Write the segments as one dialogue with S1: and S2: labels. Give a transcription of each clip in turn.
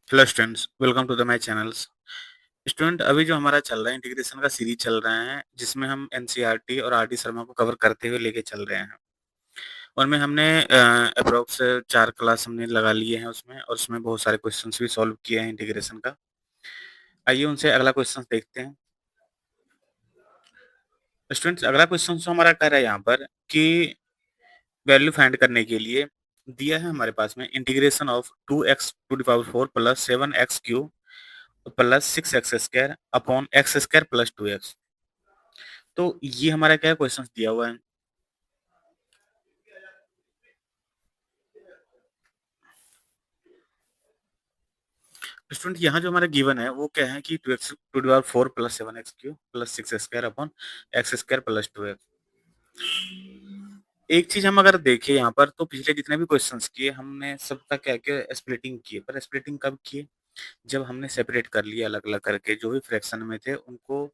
S1: Hello students, welcome to the my channels. Students, अभी जो हमारा चल रहा है इंटीग्रेशन का सीरीज चल रहा है, जिसमें हम एनसीईआरटी और आरडी शर्मा को कवर करते हुए लेके चल रहे हैं। उनमें हमने अप्रोक्स 4 क्लास हमने लगा लिए हैं उसमें, और उसमें बहुत सारे क्वेश्चंस भी सॉल्व किए हैं इंटीग्रेशन का। आइए उनसे अगला क्वेश्चन देखते हैं। स्टूडेंट्स, अगला क्वेश्चन जो हमारा कह रहा है यहाँ पर कि वैल्यू फाइंड करने के लिए दिया है हमारे पास में integration of 2x⁴ plus 7x³ plus 6x² upon x² plus 2x। तो ये हमारा क्या क्वेश्चन दिया हुआ है। स्टूडेंट, यहाँ जो हमारा गिवन है वो क्या है कि 2x⁴ plus 7x³ plus 6x² upon x² plus 2x। एक चीज हम अगर देखें यहाँ पर, तो पिछले जितने भी क्वेश्चंस किए हमने सबका क्या किया, स्प्लिटिंग किए। पर स्प्लिटिंग कब किए? जब हमने सेपरेट कर लिया अलग अलग करके, जो भी फ्रैक्शन में थे उनको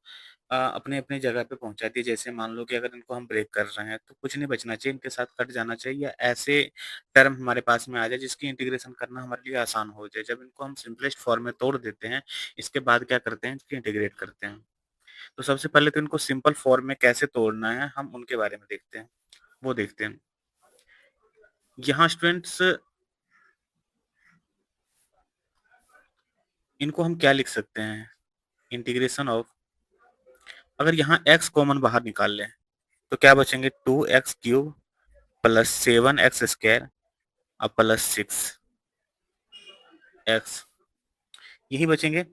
S1: अपने अपने जगह पे पहुंचा दिया। जैसे मान लो कि अगर इनको हम ब्रेक कर रहे हैं तो कुछ नहीं बचना चाहिए, इनके साथ कट जाना चाहिए, या ऐसे टर्म हमारे पास में आ जाए जिसकी इंटीग्रेशन करना हमारे लिए आसान हो जाए। जब इनको हम सिंपलेस्ट फॉर्म में तोड़ देते हैं, इसके बाद क्या करते हैं, इसकी इंटीग्रेट करते हैं। तो सबसे पहले तो इनको सिंपल फॉर्म में कैसे तोड़ना है हम उनके बारे में देखते हैं, वो देखते हैं। यहाँ स्टूडेंट्स, इनको हम क्या लिख सकते हैं, इंटीग्रेशन ऑफ, अगर यहाँ x कॉमन बाहर निकाल लें तो क्या बचेंगे, 2x³ प्लस 7x² और प्लस 6x, यही बचेंगे।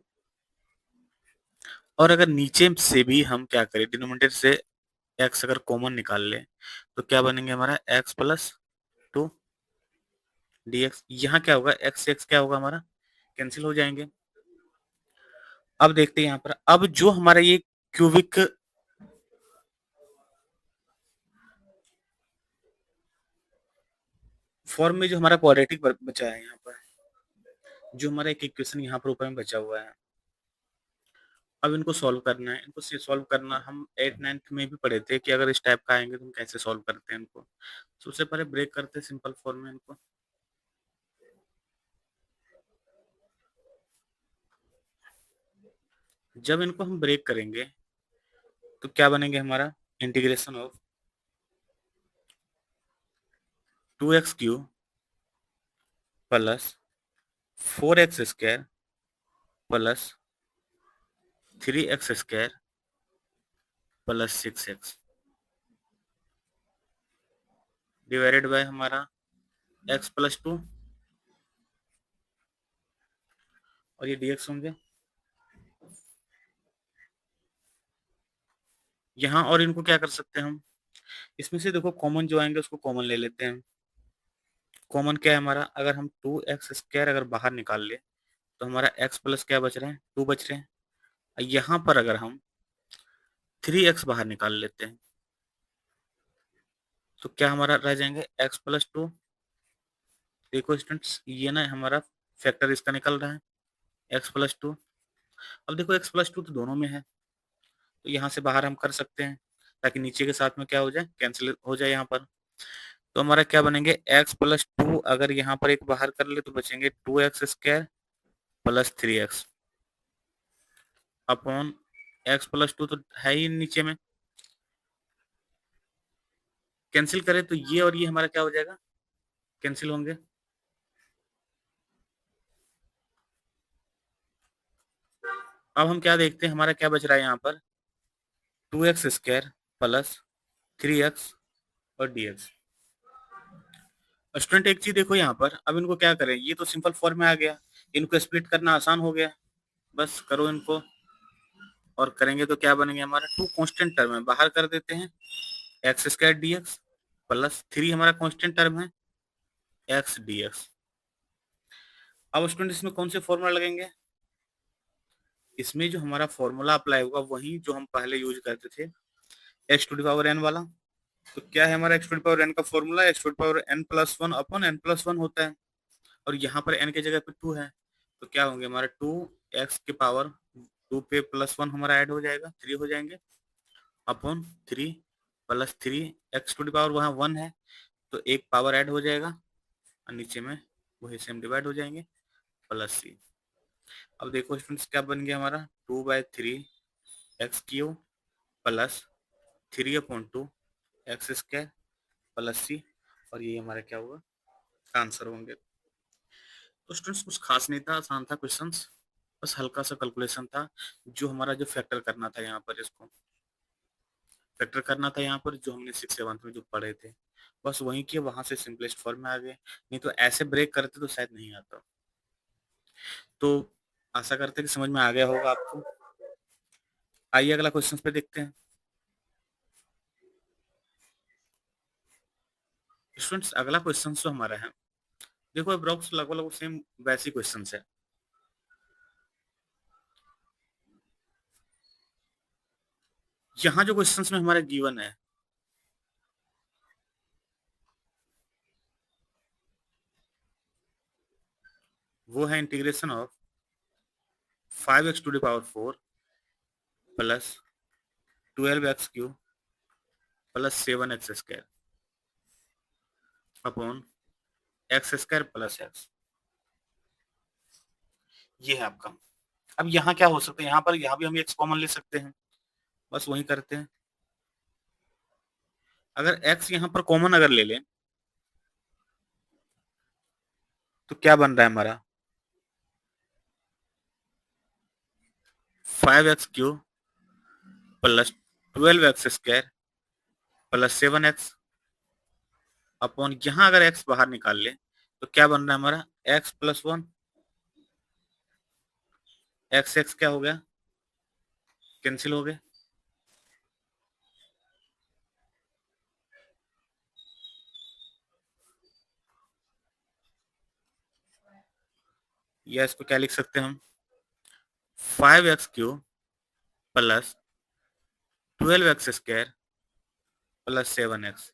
S1: और अगर नीचे से भी हम क्या करें, डिनोमिनेटर से x अगर कॉमन निकाल लें तो क्या बनेंगे, हमारा x प्लस 2 dx। यहाँ क्या होगा, x से x क्या होगा, हमारा कैंसिल हो जाएंगे। अब देखते हैं यहाँ पर, अब जो हमारा ये क्यूबिक फॉर्म में जो हमारा क्वाड्रेटिक बचा है यहाँ पर, जो हमारा एक इक्वेशन यहाँ पर ऊपर में बचा हुआ है, अब इनको सॉल्व करना है। इनको सॉल्व करना हम 8th 9th में भी पढ़े थे कि अगर इस टाइप का आएंगे तो हम कैसे सॉल्व करते हैं इनको। सबसे पहले ब्रेक करते हैं सिंपल फॉर्म में इनको। जब इनको हम ब्रेक करेंगे तो क्या बनेंगे, हमारा integration of 2x³ plus 4x² plus 3x² plus 6x divided by हमारा x प्लस 2, और ये dx होंगे यहाँ। और इनको क्या कर सकते हैं हम, इसमें से देखो कॉमन जो आएंगे उसको कॉमन ले लेते हैं। कॉमन क्या है हमारा, अगर हम 2x² अगर बाहर निकाल ले तो हमारा x प्लस क्या बच रहे हैं, 2 बच रहे हैं। यहाँ पर अगर हम 3x बाहर निकाल लेते हैं तो क्या हमारा रह जाएंगे, x प्लस 2। देखो स्टूडेंट्स, ये ना हमारा फैक्टर इसका निकल रहा है, x प्लस 2। अब देखो x प्लस 2 तो दोनों में है, तो यहाँ से बाहर हम कर सकते हैं ताकि नीचे के साथ में क्या हो जाए, कैंसिल हो जाए यहाँ पर। तो हमारा क्या बनेंगे, x प्लस 2 अगर यहाँ पर एक बाहर कर ले तो बचेंगे 2x² plus 3x upon x plus 2 तो है ही नीचे में, कैंसिल करें तो ये और ये हमारा क्या हो जाएगा, कैंसिल होंगे। अब हम क्या देखते हैं, हमारा क्या बच रहा है यहाँ पर, 2x² प्लस 3x और dx। स्टूडेंट, एक चीज देखो यहाँ पर, अब इनको क्या करें, ये तो सिंपल फॉर्म में आ गया, इनको स्प्लिट करना आसान हो गया। बस करो इनको, और करेंगे तो क्या बनेंगे, हमारा 2 कांस्टेंट टर्म है बाहर कर देते हैं, x² dx प्लस 3 हमारा कांस्टेंट टर्म है, x dx। अब स्टूडेंट इसमें कौन से फॉर्मूला लगेंगे, इसमें जो हमारा फॉर्मूला अप्लाई होगा वही जो हम पहले यूज करते थे, x⁴n वाला। तो क्या है हमारा x⁴n का formula, x⁴n plus 1 upon n plus 1 होता है, और यहाँ पर n के जगह पे 2 है। तो क्या होंगे, हमारा 2x के पावर 2 पे प्लस 1 हमारा ऐड हो जाएगा, 3 हो जाएंगे अपॉन 3 प्लस 3, x⁴ वहाँ 1 है तो एक पावर ऐड हो जाएगा, और नीचे में वही सेम डिवाइड हो जाएंगे, प्लस c। अब देखो स्टूडेंट्स क्या बन गया हमारा, 2/3 x cube plus 3/2 x square plus c, और ये हमारा क्या होगा, आंसर होंगे। तो स्टूडेंट्स कुछ खास नहीं था, आसान था क्वेश्चंस, बस हल्का सा कैलकुलेशन था। जो हमारा जो फैक्टर करना था यहाँ पर, इसको फैक्टर करना था यहाँ पर, जो हमने 6 7 में जो पढ़े थे, बस वही किया, वहां से सिंपलेस्ट फॉर्म में आ गए, नहीं तो ऐसे ब्रेक करते तो शायद नहीं आता। तो आशा करते हैं कि समझ में आ गया होगा आपको। आइए अगला क्वेश्चन पे देखते हैं। स्टूडेंट्स अगला क्वेश्चन जो हमारा है, देखो अप्रोक्स लगभग लगभग सेम वैसी क्वेश्चन है। यहाँ जो क्वेश्चन में हमारा गिवन है, वो है integration of 5x⁴ plus 12x³ plus 7x² upon x² plus x। ये है आपका। अब यहाँ क्या हो सकता है, यहाँ पर यहाँ भी हम x कॉमन ले सकते हैं, बस वही करते हैं। अगर x यहाँ पर कॉमन अगर ले लें तो क्या बन रहा है हमारा, 5x³ plus 12x² plus 7x upon, यहाँ अगर x बाहर निकाल ले तो क्या बन रहा है हमारा, x+1 x क्या हो गया, कैंसिल हो गए। या इसको क्या लिख सकते हैं हम, 5x³ plus 12x² plus 7x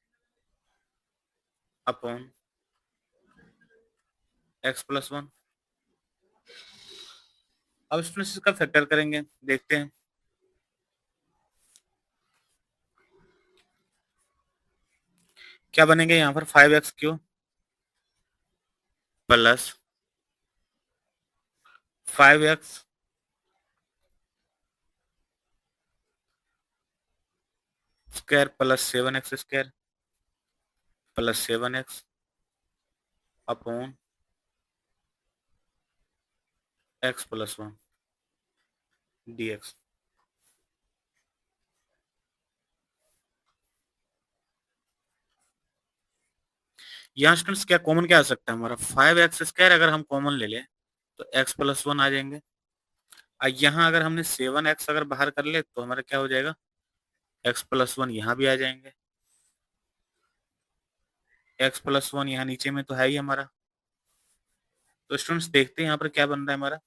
S1: upon x+1। अब स्टूडेंट्स इसका फैक्टर करेंगे, देखते हैं क्या बनेंगे। यहाँ पर 5x³ plus 5x square plus 7x² plus 7x upon x+1 dx। यहाँ स्टूडेंट्स क्या कॉमन क्या आ सकता है हमारा, 5x² अगर हम कॉमन ले लें तो x+1 आ जाएंगे। यहाँ अगर हमने 7x अगर बाहर कर ले तो हमारा क्या हो जाएगा, x+1 यहाँ भी आ जाएंगे। x+1 यहाँ नीचे में तो है ही हमारा। तो स्टूडेंट्स देखते हैं यहाँ पर क्या बन रहा है हमारा,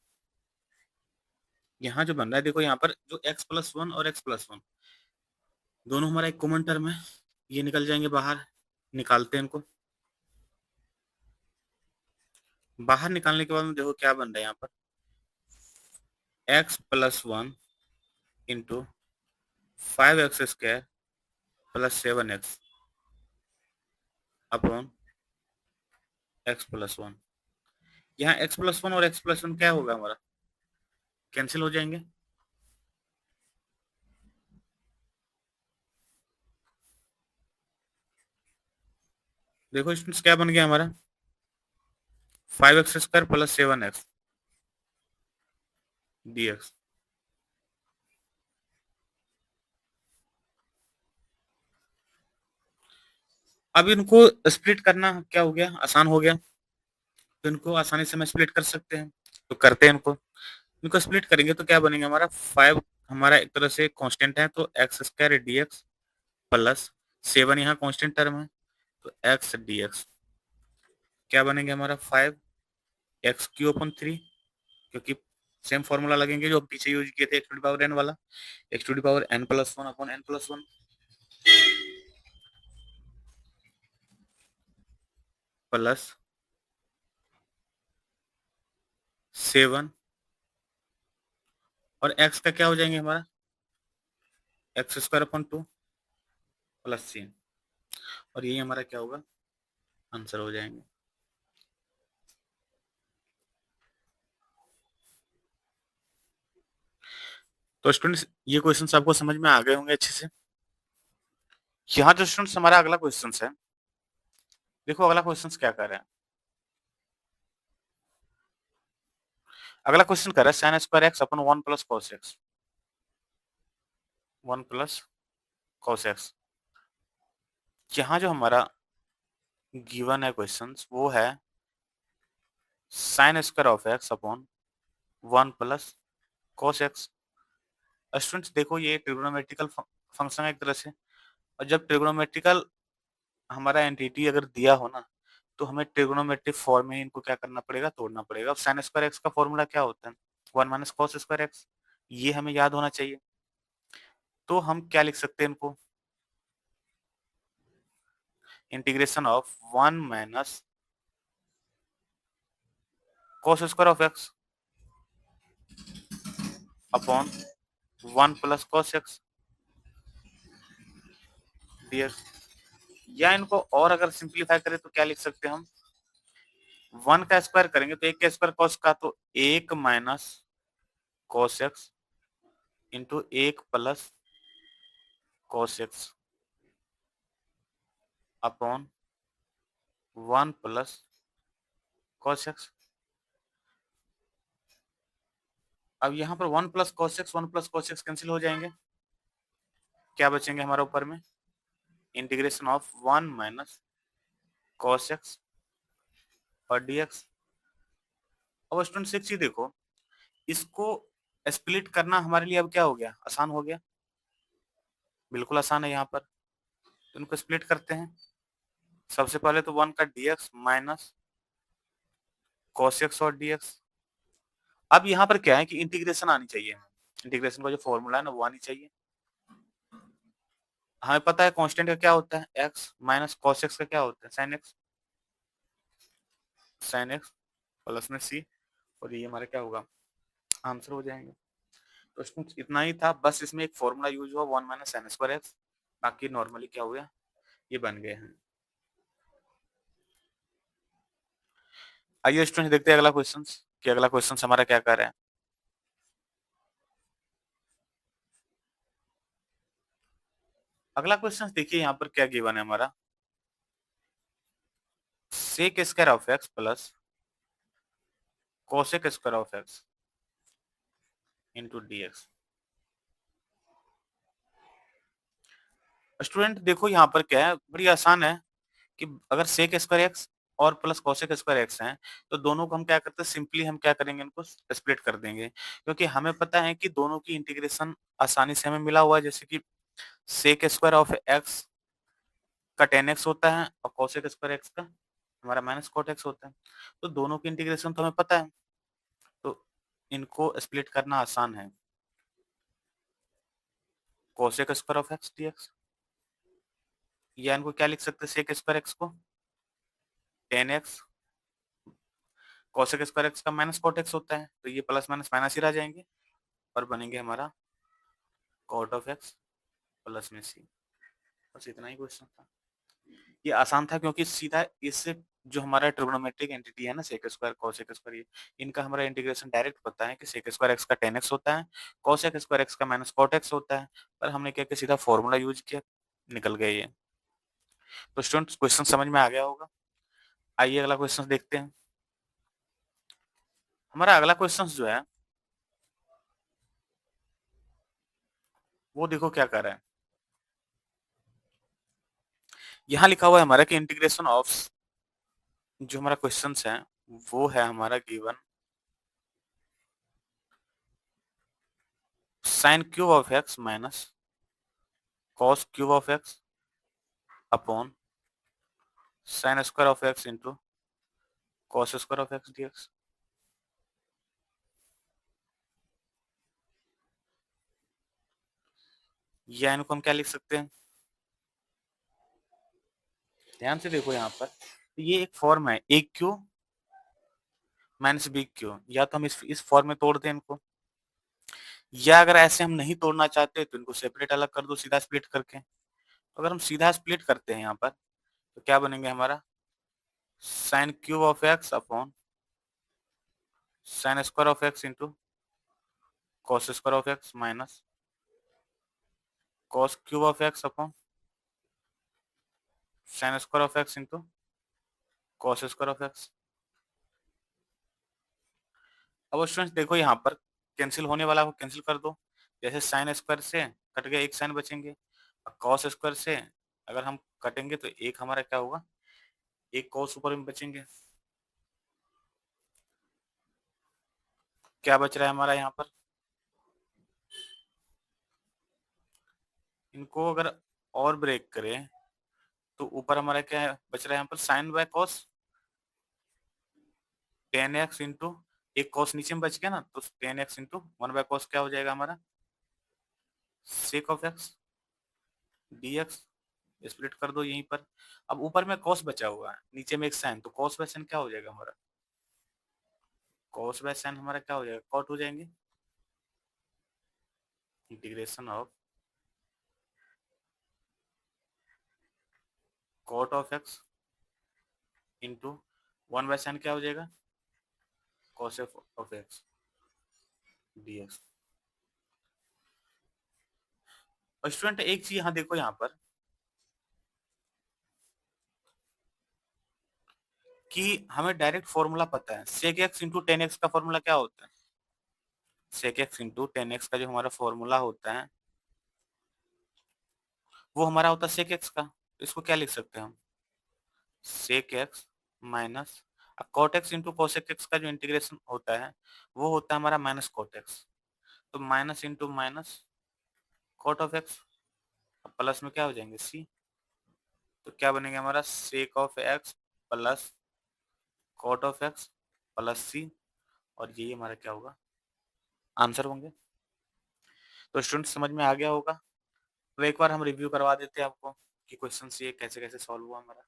S1: यहाँ जो बन रहा है देखो, यहाँ पर जो x+1 और x+1 दोनों हमारा एक कॉमन टर्म है, ये निकल जाएंगे बाहर, निकालते हैं इनको। बाहर निकालने के बाद में देखो क्या बन रहा है यहाँ पर, x+1 into 5x² plus 7x upon x+1। यहाँ x+1 और x+1 क्या होगा हमारा, कैंसिल हो जाएंगे। देखो स्टूडेंट्स क्या बन गया हमारा, 5x² प्लस 7x dx। अब इनको स्प्लिट करना क्या हो गया, आसान हो गया, तो इनको आसानी से हम स्प्लिट कर सकते हैं। तो करते हैं इनको, इनको स्प्लिट करेंगे तो क्या बनेगा हमारा, 5 हमारा एक तरह से कांस्टेंट है तो x² dx प्लस 7 यहाँ कांस्टेंट टर्म है तो x dx क्या बनेंगे हमारा, 5x³ अपॉन 3, क्योंकि सेम फॉर्मूला लगेंगे जो पीछे यूज किए थे x⁴n वाला, x⁴n+1 अपॉन n+1 प्लस 7, और x का क्या हो जाएंगे हमारा, x² अपॉन 2 प्लस c, और यही हमारा क्या होगा, आंसर हो जाएंगे। तो स्टूडेंट्स ये क्वेश्चन आपको समझ में आ गए होंगे अच्छे से। यहाँ जो स्टूडेंट्स हमारा अगला क्वेश्चन है, देखो अगला क्वेश्चन क्या कर रहे हैं। अगला क्वेश्चन कर रहा है sine square x upon 1 plus cos x, 1 plus cos x. यहाँ जो हमारा गिवन है क्वेश्चन वो है sign square of x upon 1 plus cos x. Students देखो ये ट्रिग्नोमेट्रिकल फंक्शन है एक तरह से, और जब ट्रिग्नोमेट्रिकल हमारा एंटिटी अगर दिया हो ना तो हमें ट्रिग्नोमेट्रिक फॉर्म में इनको क्या करना पड़ेगा, तोड़ना पड़ेगा। अब साइन स्क्वायर एक्स का फॉर्मूला क्या होता है, 1 माइनस कॉस स्क्वायर एक्स, ये हमें याद होना चाहिए। तो हम क्या लिख सकते हैं इनको, integration of 1 minus cos square of x upon 1 plus cos x dx. या इनको और अगर सिंप्लीफाई करें तो क्या लिख सकते हैं हम, 1 का स्क्वायर करेंगे तो 1 का स्क्वायर कॉस का, तो 1 minus cos x into 1 plus cos x upon 1 plus cos x. अब यहाँ पर 1 plus cos x 1 plus cos x cancel हो जाएंगे, क्या बचेंगे हमारा ऊपर में, integration of 1 minus cos x और डीएक्स। अब स्टूडेंट्स एक चीज देखो, इसको स्प्लिट करना हमारे लिए अब क्या हो गया, आसान हो गया, बिल्कुल आसान है। यहाँ पर तो इनको स्प्लिट करते हैं। सबसे पहले तो 1 का डीएक्स माइनस कॉस एक्स और डीएक्स। अब यहाँ पर क्या है कि इंटीग्रेशन आनी चाहिए, इंटीग्रेशन का जो फॉर्मूला है ना वो आनी चाहिए। हमें पता है कांस्टेंट का क्या होता है, एक्स माइनस कॉस एक्स का क्या होता है, sine x, sine x plus में सी, और ये हमारा क्या होगा, आंसर हो जाएंगे। तो इसमें इतना ही था, बस इसमें एक फॉर्मूला यूज हुआ 1 माइनस साइन स्क्वायर एक्स, बाकी नॉर्मली क्या हुआ, ये बन गए हैं। आइए स्टूडेंट देखते हैं अगला क्वेश्चन, कि अगला क्वेश्चन हमारा क्या कर रहा है। अगला क्वेश्चन देखिए यहाँ पर क्या गिवन है हमारा, sec square of x plus cosec square of x into dx. Student देखो यहाँ पर क्या है, बड़ी आसान है कि अगर सेक स्क्वायर एक्स और प्लस कोसेक स्क्वायर एक्स है तो दोनों को हम क्या करते हैं, सिंपली हम क्या करेंगे, इनको स्प्लिट कर देंगे, क्योंकि हमें पता है कि दोनों की इंटीग्रेशन आसानी से हमें मिला हुआ है। जैसे कि सेक स्क्वायर ऑफ एक्स का टेन एक्स होता है और कोसेक स्क्वायर एक्स का हमारा माइनस कोट एक्स होता है, तो दोनों की इंटीग्रेशन तो हमें पता है, तो इनको स्प्लिट करना आसान है। Cosec square of x dx, या इनको क्या लिख सकते हैं, सेक स्क्वायर एक्स को tan x, cosec square x का माइनस कोट एक्स होता है, तो ये प्लस माइनस माइनस ही रह जाएंगे और बनेंगे हमारा कॉट ऑफ एक्स प्लस में सी। बस इतना ही क्वेश्चन था। ये आसान था क्योंकि सीधा इससे जो हमारा ट्रिग्नोमेट्रिक एंटिटी है ना, सेक स्क्वायर कोसेक स्क्वायर, ये इनका हमारा इंटीग्रेशन डायरेक्ट पता है कि सेक स्क्वायर एक्स का टेन एक्स होता है, कोसेक स्क्वायर एक्स का माइनस कॉट एक्स होता है, पर हमने क्या किया, सीधा फॉर्मूला यूज किया, निकल गए ये। तो स्टूडेंट्स क्वेश्चन समझ में आ गया होगा। आइए अगला क्वेश्चन देखते हैं। हमारा अगला क्वेश्चन जो है वो देखो क्या कर रहा है, यहाँ लिखा हुआ है हमारा कि इंटीग्रेशन ऑफ, जो हमारा क्वेश्चन है वो है हमारा given sine cube of x minus cos cube of x upon sine square of x into cos square of x dx. या इनको हम क्या लिख सकते हैं, ध्यान से देखो यहाँ पर, ये एक फॉर्म है ए क्यू माइनस बी क्यू, या तो हम इस फॉर्म में तोड़ दें इनको, या अगर ऐसे हम नहीं तोड़ना चाहते तो इनको सेपरेट अलग कर दो सीधा स्प्लिट करके। तो अगर हम सीधा स्प्लिट करते हैं यहाँ पर तो क्या बनेंगे हमारा, sign cube of x upon sine square of x into cos square of x minus cos cube of x upon sin square of x into cos square of x. अब स्टूडेंट्स देखो यहाँ पर कैंसिल होने वाला को cancel कर दो। जैसे साइन स्क्वायर से कट गया एक साइन बचेंगे, और कॉस स्क्वायर से अगर हम कटेंगे तो एक हमारा क्या होगा, एक कॉस ऊपर में बचेंगे। क्या बच रहा है हमारा यहाँ पर, इनको अगर और ब्रेक करें तो ऊपर हमारा क्या है बच रहा है यहाँ पर, sine by cos 10x into एक कॉस नीचे में बच गया ना, तो 10x इंटू 1/cos क्या हो जाएगा हमारा, sake of x dx। Split कर दो यहीं पर। अब ऊपर में cos बचा हुआ है, नीचे में एक साइन, तो cos बाय साइन क्या हो जाएगा हमारा, cos बाय साइन हमारा क्या हो जाएगा, कॉट हो जाएंगे। Integration of cot of x into 1/sin क्या हो जाएगा, cos ऑफ एक्स dx। और स्टूडेंट एक चीज यहाँ देखो, यहाँ पर कि हमें डायरेक्ट फॉर्मूला पता है, sec x इंटू 10x का फॉर्मूला क्या होता है, sec x इंटू 10x का जो हमारा फॉर्मूला होता है वो हमारा होता है sec x का। तो इसको क्या लिख सकते हैं हम, sec x minus cot x into cosec x का जो इंटीग्रेशन होता है वो होता है हमारा माइनस cot x। तो minus into minus cot of x, plus में क्या हो जाएंगे c, तो क्या बनेगा हमारा sec of x plus cot of x plus c, और यही हमारा क्या होगा आंसर होंगे। तो स्टूडेंट समझ में आ गया होगा। तो एक बार हम रिव्यू करवा देते हैं आपको कि क्वेश्चन ये कैसे कैसे सॉल्व हुआ हमारा।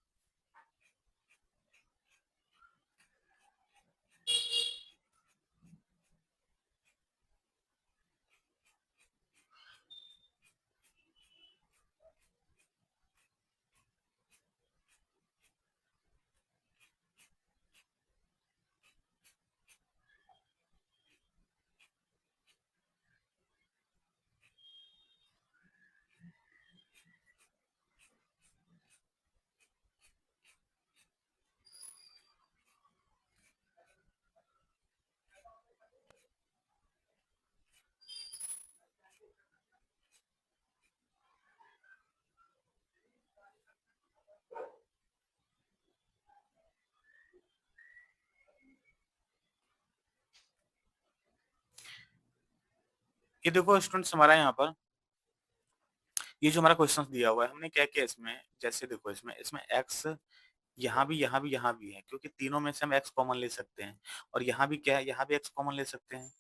S1: ये देखो स्टूडेंट्स हमारा यहाँ पर ये जो हमारा क्वेश्चन दिया हुआ है हमने क्या किया इसमें, जैसे देखो इसमें इसमें x यहाँ भी यहाँ भी यहाँ भी है, क्योंकि तीनों में से हम x कॉमन ले सकते हैं, और यहाँ भी क्या है, यहाँ भी x कॉमन ले सकते हैं।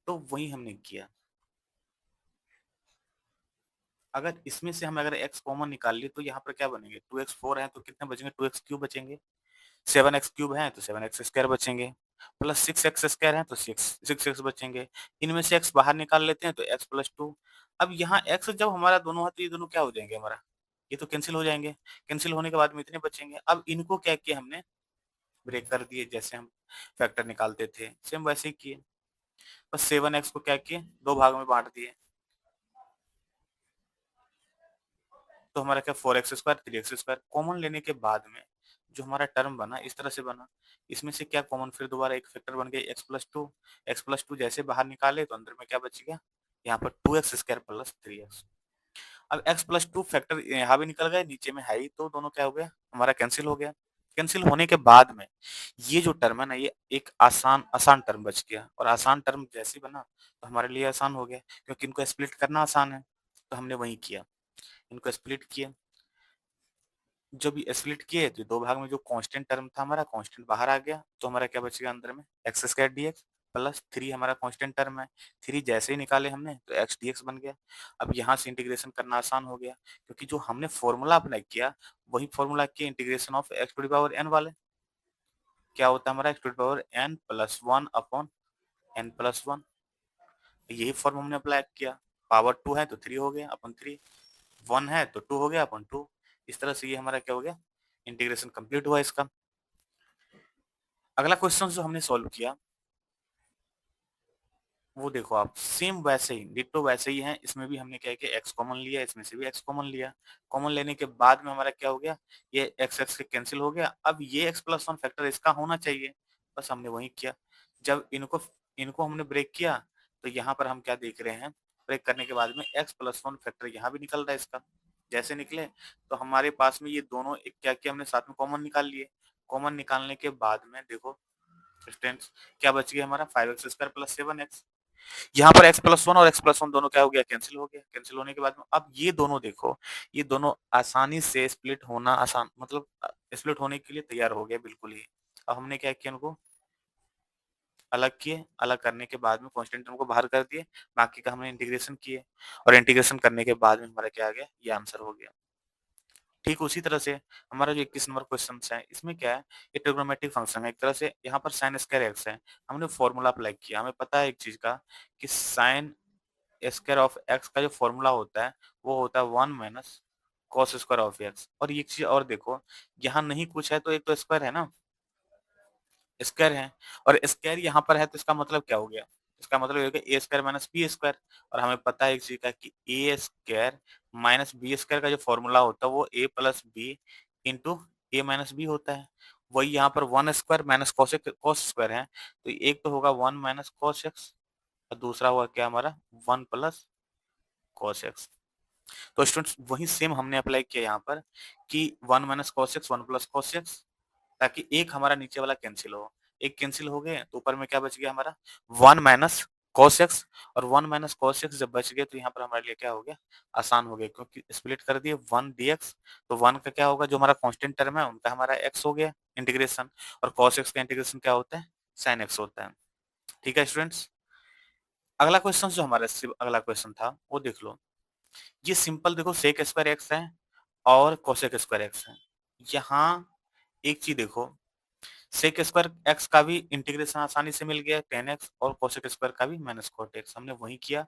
S1: तो वही हमने किया। अगर इसमें से हम अगर x कॉमन निकाल लिए तो यहाँ पर क्या बनेंगे, 2x 4 है तो कितने बचेंगे, 2x क्यूब बचेंगे। 7x क्यूब है तो 7x स्क्वायर बचेंगे, प्लस 6x स्क्वायर है तो 6x बचेंगे। इनमें से x बाहर निकाल लेते हैं तो x प्लस 2। अब यहाँ x जब हमारा दोनों है तो ये दोनों क्या हो जाएंगे हमारा, ये तो कैंसिल हो जाएंगे। कैंसिल होने के बाद में इतने बचेंगे। अब इनको क्या किया हमने, ब्रेक कर दिए, जैसे हम फैक्टर निकालते थे सेम वैसे ही किए। बस 7x को क्या किए, दो भाग में बांट दिए, तो हमारा क्या 4x square 3x square common लेने के बाद में जो हमारा टर्म बना इस तरह से बना। इसमें से क्या कॉमन, फिर दोबारा एक फैक्टर बन गया x+2। x+2 जैसे बाहर निकाले तो अंदर में क्या बच गया, यहाँ पर 2x स्क्वायर प्लस 3x। अब x+2 फैक्टर यहाँ भी निकल गए, नीचे में है ही, तो दोनों क्या हो गया हमारा कैंसिल हो गया। कैंसिल होने के बाद में ये जो टर्म है ना, ये एक आसान आसान टर्म बच गया, और आसान टर्म जैसे बना तो हमारे लिए आसान हो गया, क्योंकि इनको स्प्लिट करना आसान है। तो हमने वही किया, इनको स्प्लिट किया। जब ये स्प्लिट किए तो दो भाग में जो कांस्टेंट टर्म था हमारा कांस्टेंट बाहर आ गया, तो हमारा क्या बच गया अंदर में, एक्स स्क्वायर डीएक्स प्लस 3 हमारा कांस्टेंट टर्म है। 3 जैसे ही निकाले हमने तो एक्स डीएक्स बन गया। अब यहाँ से इंटीग्रेशन करना आसान हो गया, क्योंकि जो हमने फॉर्मूला अप्लाई किया वही फॉर्मूला किया integration of x to the power n वाले। क्या होता है हमारा, x to the power n plus 1 upon n plus 1। यही फॉर्म हमने अप्लाई किया। पावर 2 है तो 3 हो गया अपन 3, 1 है तो 2 हो गया अपन 2। इस तरह से ये हमारा क्या हो गया, इंटीग्रेशन कंप्लीट हुआ इसका। अगला क्वेश्चन जो हमने सॉल्व किया, वो देखो आप सेम वैसे ही डिट्टो वैसे ही है, इसमें भी हमने क्या है कि एक्स कॉमन लिया, इसमें से भी एक्स कॉमन लिया। कॉमन लेने के बाद में हमारा क्या हो गया, ये एक्स एक्स से कैंसिल हो गया। अब ये एक्स प्लस वन फैक्टर इसका होना चाहिए, बस हमने वही किया। जब इनको इनको हमने ब्रेक किया तो यहाँ पर हम क्या देख रहे हैं, ब्रेक करने के बाद में एक्स प्लस वन फैक्टर यहाँ भी निकल रहा है इसका। जैसे निकले तो हमारे पास में ये दोनों एक क्या किया हमने साथ में कॉमन निकाल लिए। कॉमन निकालने के बाद में देखो स्टूडेंट्स क्या बच गया हमारा, 5x² प्लस 7x। यहाँ पर x प्लस वन और x प्लस वन दोनों क्या हो गया, कैंसिल हो गया। कैंसिल होने के बाद में अब ये दोनों देखो, ये दोनों आसानी से स्प्लिट होना आसान, मतलब स्प्लिट होने के लिए तैयार हो गया बिल्कुल ही। अब हमने क्या किया, उनको अलग किए, अलग करने के बाद में कांस्टेंट टर्म को बाहर कर दिए, बाकी का हमने इंटीग्रेशन किए, और इंटीग्रेशन करने के बाद में हमारा क्या आ गया, ये आंसर हो गया। ठीक उसी तरह से हमारा जो 21 नंबर क्वेश्चन है, इसमें क्या है, ये ट्रिग्नोमेट्रिक फंक्शन है एक तरह से। यहाँ पर साइन स्क्वायर एक्स है, हमने फॉर्मूला अप्लाई किया। हमें पता है एक चीज का कि साइन स्क्वायर ऑफ एक्स का जो फॉर्मूला होता है वो होता है 1 minus cos square of x. और एक चीज और देखो, यहाँ नहीं कुछ है तो एक तो स्क्वायर है ना, स्क्वायर है, और स्क्वायर यहाँ पर है तो इसका मतलब क्या हो गया, इसका मतलब ये हो गया ए स्क्वायर माइनस बी स्क्वायर। और हमें पता है एक चीज का कि ए स्क्वायर माइनस बी स्क्वायर का जो फॉर्मूला होता है वो ए प्लस बी इंटू ए माइनस बी होता है। वही यहाँ पर 1 स्क्वायर माइनस कॉस स्क्वायर है, तो एक तो होगा 1 माइनस कॉस एक्स, और दूसरा हुआ क्या हमारा 1 प्लस कॉस एक्स। तो स्टूडेंट्स वही सेम हमने अप्लाई किया यहाँ पर कि 1 minus cos x 1 plus cos x, ताकि एक हमारा नीचे वाला कैंसिल हो। एक कैंसिल हो गए तो ऊपर में क्या बच गया हमारा 1 माइनस कॉस एक्स, और 1 माइनस कॉस एक्स जब बच गए तो यहाँ पर हमारे लिए क्या हो गया, आसान हो गया, क्योंकि स्प्लिट कर दिए 1 dx। तो 1 का क्या होगा, जो हमारा कांस्टेंट टर्म है उनका हमारा x हो गया इंटीग्रेशन, और कॉस एक्स का इंटीग्रेशन क्या होता है, साइन एक्स होता है। ठीक है स्टूडेंट्स, अगला क्वेश्चन जो हमारा अगला क्वेश्चन था वो देख लो। ये सिंपल देखो सेक स्क्वायर एक्स है और कोसेक स्क्वायर एक्स है। यहाँ एक चीज देखो, सेक स्क्वायर एक्स का भी इंटीग्रेशन आसानी से मिल गया 10x, और कोसेक स्क्वायर का भी माइनस कॉट एक्स। हमने वही किया,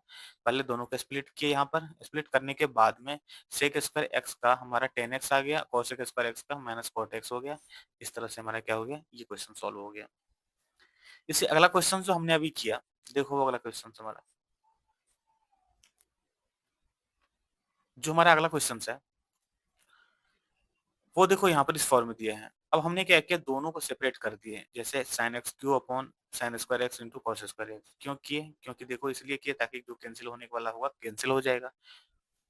S1: पहले दोनों का स्प्लिट किया। यहाँ पर स्प्लिट करने के बाद में सेक स्क्वायर एक्स का हमारा 10x आ गया, कोसेक स्क्वायर एक्स का माइनस कॉट एक्स हो गया। इस तरह से हमारा क्या हो गया, ये क्वेश्चन सॉल्व हो गया। इससे अगला क्वेश्चन जो हमने अभी किया, देखो वो अगला क्वेश्चन हमारा, जो हमारा अगला क्वेश्चन है वो देखो यहाँ पर इस फॉर्म में दिया है। अब हमने क्या किया, दोनों को सेपरेट कर दिए, जैसे sine x Q upon sine square x into cos square x. क्यों किए, क्योंकि देखो इसलिए किए ताकि जो कैंसिल होने वाला होगा कैंसिल हो जाएगा।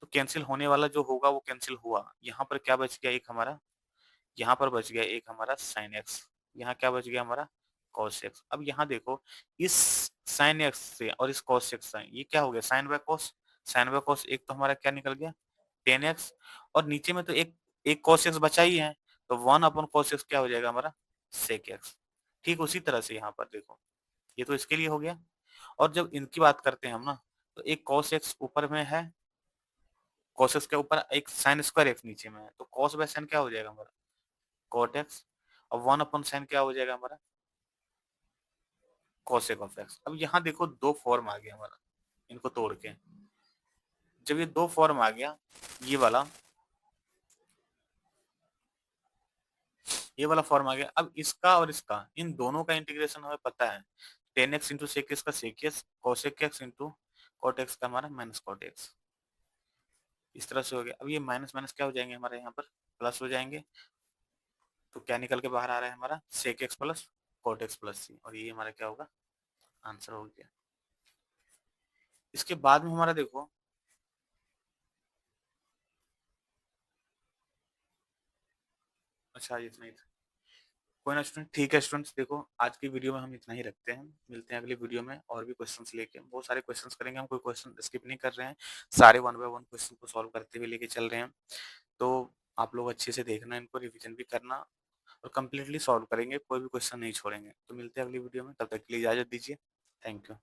S1: तो कैंसिल होने वाला जो होगा वो कैंसिल हुआ। यहाँ पर क्या बच गया, एक हमारा यहाँ पर बच गया एक हमारा साइन एक्स, यहाँ क्या बच गया हमारा कॉस एक्स। अब यहाँ देखो इस साइन एक्स से और इस कॉस एक्स से ये क्या हो गया, sine by cos. Sine by cos एक तो हमारा क्या निकल गया 10x, और नीचे में तो एक एक cos x बचा ही है, तो 1 अपॉन cos x क्या हो जाएगा हमारा sec x। ठीक उसी तरह से यहाँ पर देखो, ये तो इसके लिए हो गया। और जब इनकी बात करते हैं हम ना, तो एक cos x ऊपर में है, cos x के ऊपर एक sin स्क्वायर x नीचे में है, तो cos बाय sin क्या हो जाएगा हमारा cot x, और 1 अपॉन sin क्या हो जाएगा हमारा cosec ऑफ x। अब यहाँ देखो दो फॉर्म आ गया हमारा, इनको तोड़ के जब ये दो फॉर्म आ गया, ये वाला ये वाला फॉर्म आ गया। अब इसका और इसका, इन दोनों का इंटीग्रेशन हमें पता है, 10x इंटू सेक एक्स का sec x, cosec x into cot x का हमारा माइनस कॉट एक्स। इस तरह से हो गया। अब ये माइनस माइनस क्या हो जाएंगे हमारे यहाँ पर प्लस हो जाएंगे, तो क्या निकल के बाहर आ रहा है हमारा sec x plus cot x plus c, और ये हमारा क्या होगा आंसर हो गया। इसके बाद में हमारा देखो, अच्छा इतना ही था, कोई ना स्टूडेंट, ठीक है स्टूडेंट्स, देखो आज की वीडियो में हम इतना ही रखते हैं। मिलते हैं अगली वीडियो में और भी क्वेश्चंस लेके, बहुत सारे क्वेश्चंस करेंगे हम, कोई क्वेश्चन स्किप नहीं कर रहे हैं, सारे वन बाय वन क्वेश्चन को सॉल्व करते हुए लेके चल रहे हैं। तो आप लोग अच्छे से देखना, इनको रिवीजन भी करना, और कंप्लीटली सॉल्व करेंगे, कोई भी क्वेश्चन नहीं छोड़ेंगे। तो मिलते हैं अगली वीडियो में, तब तक के लिए इजाजत दीजिए। Thank you.